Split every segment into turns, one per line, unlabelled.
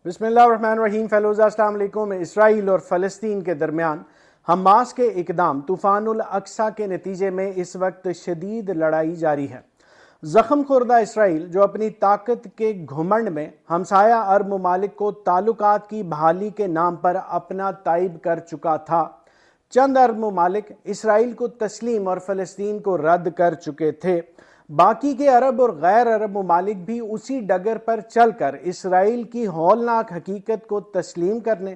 بسم اللہ الرحمن الرحیم فیلوز السلام علیکم۔ اسرائیل اور فلسطین کے درمیان حماس کے اقدام طوفان الاقصی کے نتیجے میں اس وقت شدید لڑائی جاری ہے۔ زخم خوردہ اسرائیل جو اپنی طاقت کے گھمنڈ میں ہمسایہ عرب ممالک کو تعلقات کی بحالی کے نام پر اپنا تائب کر چکا تھا، چند عرب ممالک اسرائیل کو تسلیم اور فلسطین کو رد کر چکے تھے۔ باقی کے عرب اور غیر عرب ممالک بھی اسی ڈگر پر چل کر اسرائیل کی ہولناک حقیقت کو تسلیم کرنے،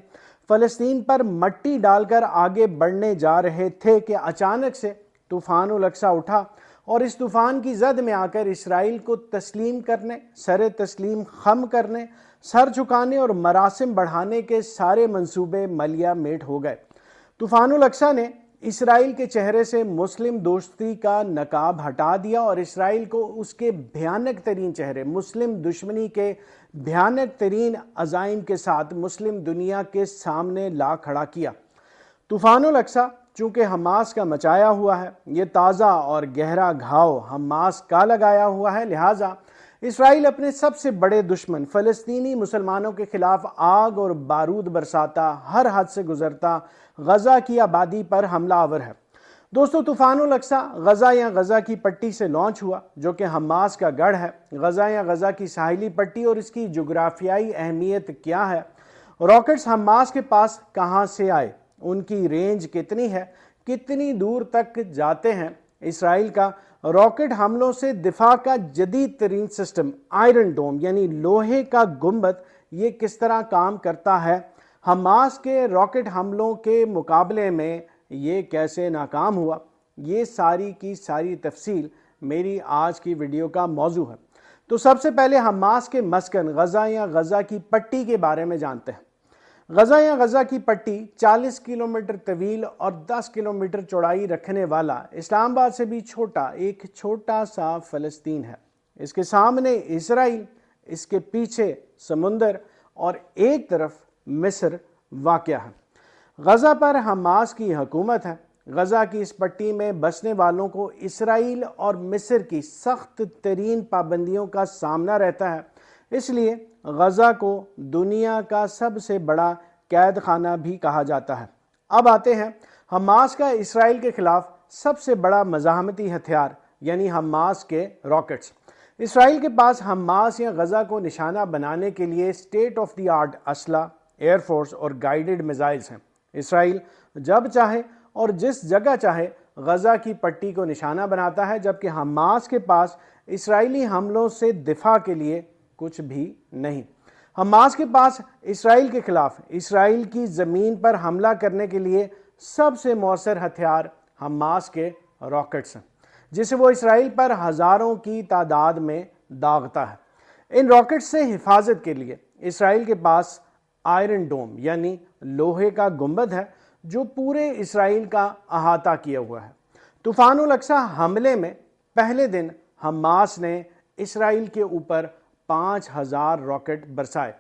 فلسطین پر مٹی ڈال کر آگے بڑھنے جا رہے تھے کہ اچانک سے طوفان الاقصی اٹھا اور اس طوفان کی زد میں آ کر اسرائیل کو تسلیم کرنے، سر تسلیم خم کرنے، سر جھکانے اور مراسم بڑھانے کے سارے منصوبے ملیہ میٹ ہو گئے۔ طوفان الاقصی نے اسرائیل کے چہرے سے مسلم دوستی کا نقاب ہٹا دیا اور اسرائیل کو اس کے بھیانک ترین چہرے، مسلم دشمنی کے بھیانک ترین عزائم کے ساتھ مسلم دنیا کے سامنے لا کھڑا کیا۔ طوفان الاقصی چونکہ حماس کا مچایا ہوا ہے، یہ تازہ اور گہرا گھاؤ حماس کا لگایا ہوا ہے، لہٰذا اسرائیل اپنے سب سے بڑے دشمن فلسطینی مسلمانوں کے خلاف آگ اور بارود برساتا، ہر حد سے گزرتا غزہ کی آبادی پر حملہ آور ہے۔ دوستو، طوفان الاقصی غزہ یا غزہ کی پٹی سے لانچ ہوا، جو کہ حماس کا گڑھ ہے۔ غزہ یا غزہ کی ساحلی پٹی اور اس کی جغرافیائی اہمیت کیا ہے؟ راکٹس حماس کے پاس کہاں سے آئے؟ ان کی رینج کتنی ہے؟ کتنی دور تک جاتے ہیں؟ اسرائیل کا راکٹ حملوں سے دفاع کا جدید ترین سسٹم آئرن ڈوم یعنی لوہے کا گنبد یہ کس طرح کام کرتا ہے؟ حماس کے راکٹ حملوں کے مقابلے میں یہ کیسے ناکام ہوا؟ یہ ساری کی ساری تفصیل میری آج کی ویڈیو کا موضوع ہے۔ تو سب سے پہلے حماس کے مسکن غزہ یا غزہ کی پٹی کے بارے میں جانتے ہیں۔ غزہ یا غزہ کی پٹی 40 کلومیٹر طویل اور 10 کلومیٹر چوڑائی رکھنے والا اسلام آباد سے بھی چھوٹا ایک چھوٹا سا فلسطین ہے۔ اس کے سامنے اسرائیل، اس کے پیچھے سمندر اور ایک طرف مصر واقع ہے۔ غزہ پر حماس کی حکومت ہے۔ غزہ کی اس پٹی میں بسنے والوں کو اسرائیل اور مصر کی سخت ترین پابندیوں کا سامنا رہتا ہے، اس لیے غزہ کو دنیا کا سب سے بڑا قید خانہ بھی کہا جاتا ہے۔ اب آتے ہیں حماس کا اسرائیل کے خلاف سب سے بڑا مزاحمتی ہتھیار یعنی حماس کے راکٹس۔ اسرائیل کے پاس حماس یا غزہ کو نشانہ بنانے کے لیے اسٹیٹ آف دی آرٹ اسلحہ، ایئر فورس اور گائیڈڈ میزائلز ہیں۔ اسرائیل جب چاہے اور جس جگہ چاہے غزہ کی پٹی کو نشانہ بناتا ہے، جبکہ حماس کے پاس اسرائیلی حملوں سے دفاع کے لیے کچھ بھی نہیں۔ حماس کے پاس اسرائیل کے خلاف اسرائیل کی زمین پر حملہ کرنے کے لیے سب سے مؤثر ہتھیار حماس کے راکٹس ہیں، جسے وہ اسرائیل پر ہزاروں کی تعداد میں داغتا ہے۔ ان راکٹس سے حفاظت کے لیے اسرائیل کے پاس آئرن ڈوم یعنی لوہے کا گنبد ہے، جو پورے اسرائیل کا احاطہ کیا ہوا ہے۔ طوفان الاقصی حملے میں پہلے دن حماس نے اسرائیل کے اوپر 5000 راکٹ برسائے،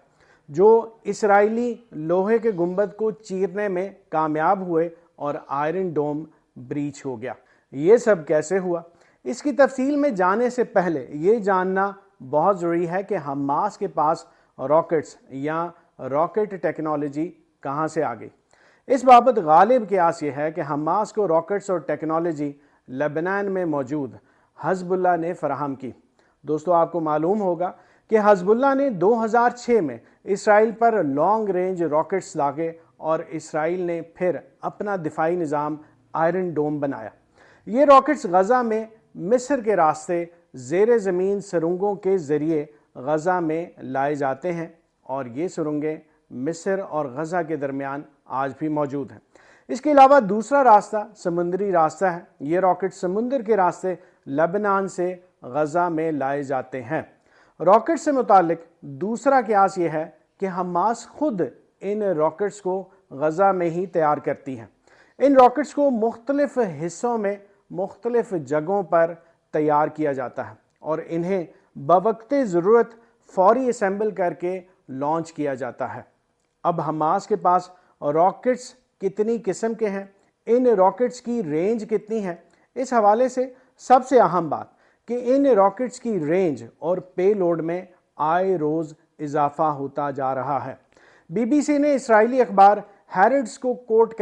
جو اسرائیلی لوہے کے گنبد کو چیرنے میں کامیاب ہوئے اور آئرن ڈوم بریچ ہو گیا۔ یہ سب کیسے ہوا؟ اس کی تفصیل میں جانے سے پہلے یہ جاننا بہت ضروری ہے کہ حماس کے پاس راکٹس یا راکٹ ٹیکنالوجی کہاں سے آ گئی۔ اس بابت غالب قیاس یہ ہے کہ حماس کو راکٹس اور ٹیکنالوجی لبنان میں موجود حزب اللہ نے فراہم کی۔ دوستو، آپ کو معلوم ہوگا کہ حزب اللہ نے 2006 میں اسرائیل پر لانگ رینج راکٹس داغے اور اسرائیل نے پھر اپنا دفاعی نظام آئرن ڈوم بنایا۔ یہ راکٹس غزہ میں مصر کے راستے زیر زمین سرنگوں کے ذریعے غزہ میں لائے جاتے ہیں، اور یہ سرنگیں مصر اور غزہ کے درمیان آج بھی موجود ہیں۔ اس کے علاوہ دوسرا راستہ سمندری راستہ ہے۔ یہ راکٹ سمندر کے راستے لبنان سے غزہ میں لائے جاتے ہیں۔ راکٹ سے متعلق دوسرا قیاس یہ ہے کہ حماس خود ان راکٹس کو غزہ میں ہی تیار کرتی ہے۔ ان راکٹس کو مختلف حصوں میں مختلف جگہوں پر تیار کیا جاتا ہے اور انہیں بوقت ضرورت فوری اسمبل کر کے لانچ کیا جاتا ہے۔ اب حماس کے پاس راکٹس کتنی قسم کے ہیں، ان راکٹس کی رینج کتنی ہے؟ اس حوالے سے سب سے اہم بات کہ ان راکٹس کی رینج اور پے لوڈ میں آئے روز اضافہ ہوتا جا رہا ہے۔ BBC نے اسرائیلی اخبار ہیرڈز کو کوٹ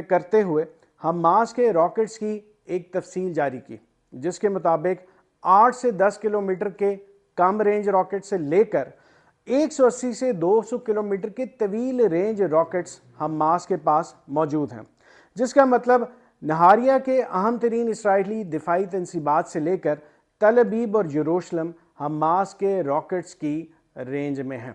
کرتے ہوئے حماس کے راکٹس کی ایک تفصیل جاری کی، جس کے مطابق 8 سے 10 کلومیٹر کے کم رینج راکٹ سے لے کر 180 سے 200 کلومیٹر کے طویل رینج راکٹس حماس کے پاس موجود ہیں، جس کا مطلب نہاریہ کے اہم ترین اسرائیلی دفاعی تنصیبات سے لے کر تل ابیب اور یروشلم حماس کے راکٹس کی رینج میں ہیں۔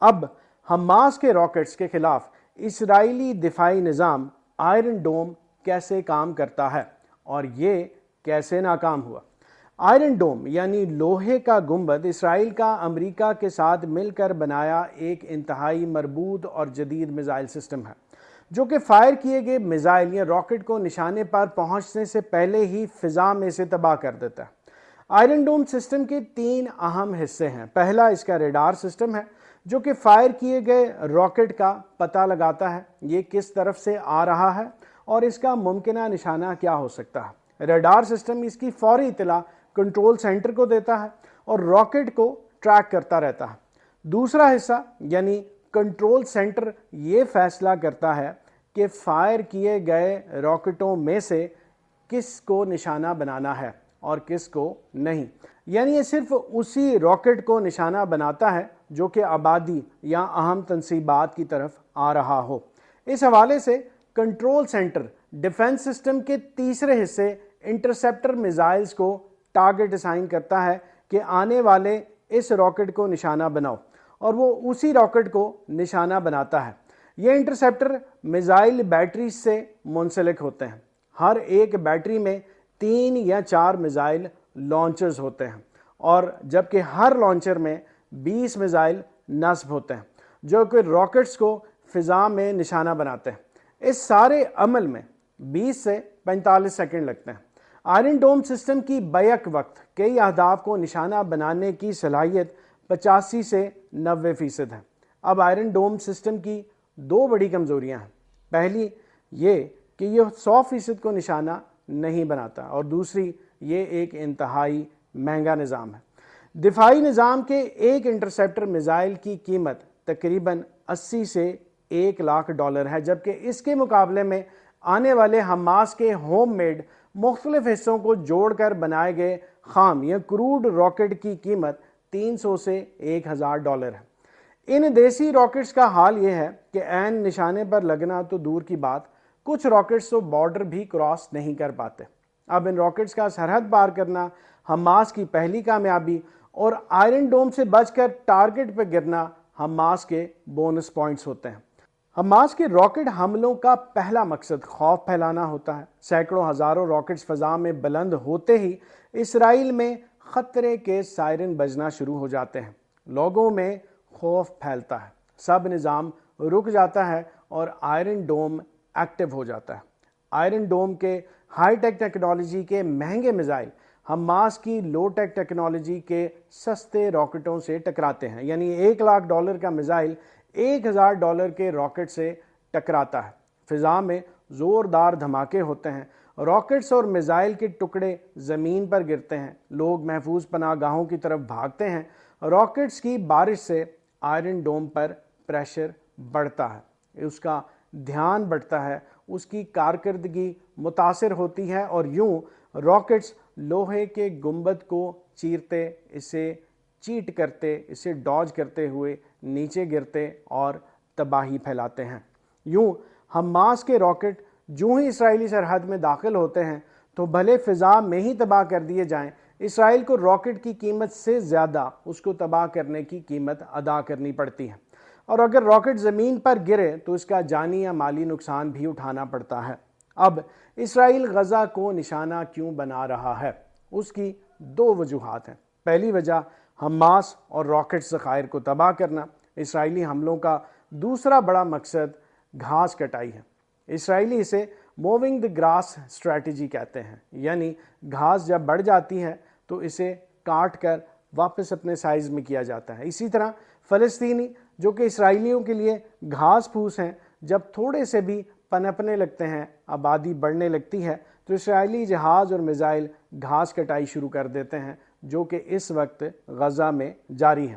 اب حماس کے راکٹس کے خلاف اسرائیلی دفاعی نظام آئرن ڈوم کیسے کام کرتا ہے اور یہ کیسے ناکام ہوا؟ آئرن ڈوم یعنی لوہے کا گنبد اسرائیل کا امریکہ کے ساتھ مل کر بنایا ایک انتہائی مربوط اور جدید میزائل سسٹم ہے، جو کہ فائر کیے گئے میزائل یا راکٹ کو نشانے پر پہنچنے سے پہلے ہی فضا میں سے تباہ کر دیتا ہے۔ آئرن ڈوم سسٹم کے 3 اہم حصے ہیں۔ پہلا اس کا ریڈار سسٹم ہے، جو کہ فائر کیے گئے راکٹ کا پتہ لگاتا ہے یہ کس طرف سے آ رہا ہے اور اس کا ممکنہ نشانہ کیا ہو سکتا ہے۔ ریڈار سسٹم اس کی فوری اطلاع کنٹرول سینٹر کو دیتا ہے اور راکٹ کو ٹریک کرتا رہتا ہے۔ دوسرا حصہ یعنی کنٹرول سینٹر یہ فیصلہ کرتا ہے کہ فائر کیے گئے راکٹوں میں سے کس کو نشانہ بنانا ہے اور کس کو نہیں، یعنی یہ صرف اسی راکٹ کو نشانہ بناتا ہے جو کہ آبادی یا اہم تنصیبات کی طرف آ رہا ہو۔ اس حوالے سے کنٹرول سینٹر ڈیفنس سسٹم کے تیسرے حصے انٹرسیپٹر میزائلز کو ٹارگٹ اسائن کرتا ہے کہ آنے والے اس راکٹ کو نشانہ بناؤ، اور وہ اسی راکٹ کو نشانہ بناتا ہے۔ یہ انٹرسیپٹر میزائل بیٹری سے منسلک ہوتے ہیں۔ ہر ایک بیٹری میں 3 یا 4 میزائل لانچرز ہوتے ہیں، اور جبکہ ہر لانچر میں 20 میزائل نصب ہوتے ہیں جو کہ راکٹس کو فضا میں نشانہ بناتے ہیں۔ اس سارے عمل میں 20 سے 45 سیکنڈ لگتے ہیں۔ آئرن ڈوم سسٹم کی بیک وقت کئی اہداف کو نشانہ بنانے کی صلاحیت 85 سے 90% ہے۔ اب آئرن ڈوم سسٹم کی 2 بڑی کمزوریاں ہیں۔ پہلی یہ کہ یہ 100% کو نشانہ نہیں بناتا، اور دوسری یہ ایک انتہائی مہنگا نظام ہے۔ دفاعی نظام کے ایک انٹرسیپٹر میزائل کی قیمت تقریباً 80 سے $1,00,000 ہے، جبکہ اس کے مقابلے میں آنے والے حماس کے ہوم میڈ مختلف حصوں کو جوڑ کر بنائے گئے خام یا کروڈ راکٹ کی قیمت $300 سے $1,000 ہے۔ ان دیسی راکٹس کا حال یہ ہے کہ عین نشانے پر لگنا تو دور کی بات، کچھ راکٹس تو بارڈر بھی کراس نہیں کر پاتے۔ اب ان راکٹس کا سرحد پار کرنا حماس کی پہلی کامیابی، اور آئرن ڈوم سے بچ کر ٹارگٹ پہ گرنا حماس کے بونس پوائنٹس ہوتے ہیں۔ حماس کے راکٹ حملوں کا پہلا مقصد خوف پھیلانا ہوتا ہے۔ سینکڑوں ہزاروں راکٹس فضا میں بلند ہوتے ہی اسرائیل میں خطرے کے سائرن بجنا شروع ہو جاتے ہیں، لوگوں میں خوف پھیلتا ہے، سب نظام رک جاتا ہے اور آئرن ڈوم ایکٹیو ہو جاتا ہے۔ آئرن ڈوم کے ہائی ٹیک ٹیکنالوجی کے مہنگے میزائل حماس کی لو ٹیک ٹیکنالوجی کے سستے راکٹوں سے ٹکراتے ہیں، یعنی $1,00,000 کا میزائل $1,000 کے راکٹ سے ٹکراتا ہے۔ فضا میں زوردار دھماکے ہوتے ہیں، راکٹس اور میزائل کے ٹکڑے زمین پر گرتے ہیں، لوگ محفوظ پناہ گاہوں کی طرف بھاگتے ہیں۔ راکٹس کی بارش سے آئرن ڈوم پر پریشر بڑھتا ہے، اس کا دھیان بڑھتا ہے، اس کی کارکردگی متاثر ہوتی ہے، اور یوں راکٹس لوہے کے گنبد کو چیرتے، اسے چیٹ کرتے، اسے ڈاج کرتے ہوئے نیچے گرتے اور تباہی پھیلاتے ہیں۔ یوں حماس کے راکٹ جو ہی اسرائیلی سرحد میں داخل ہوتے ہیں تو بھلے فضا میں ہی تباہ کر دیے جائیں، اسرائیل کو راکٹ کی قیمت سے زیادہ اس کو تباہ کرنے کی قیمت ادا کرنی پڑتی ہے، اور اگر راکٹ زمین پر گرے تو اس کا جانی یا مالی نقصان بھی اٹھانا پڑتا ہے۔ اب اسرائیل غزہ کو نشانہ کیوں بنا رہا ہے؟ اس کی 2 وجوہات ہیں۔ پہلی وجہ حماس اور راکٹ ذخائر کو تباہ کرنا۔ اسرائیلی حملوں کا دوسرا بڑا مقصد گھاس کٹائی ہے۔ اسرائیلی اسے موونگ دی گراس اسٹریٹجی کہتے ہیں، یعنی گھاس جب بڑھ جاتی ہے تو اسے کاٹ کر واپس اپنے سائز میں کیا جاتا ہے۔ اسی طرح فلسطینی جو کہ اسرائیلیوں کے لیے گھاس پھوس ہیں، جب تھوڑے سے بھی پنپنے لگتے ہیں، آبادی بڑھنے لگتی ہے، تو اسرائیلی جہاز اور میزائل گھاس کٹائی شروع کر دیتے ہیں، جو کہ اس وقت غزہ میں جاری ہے۔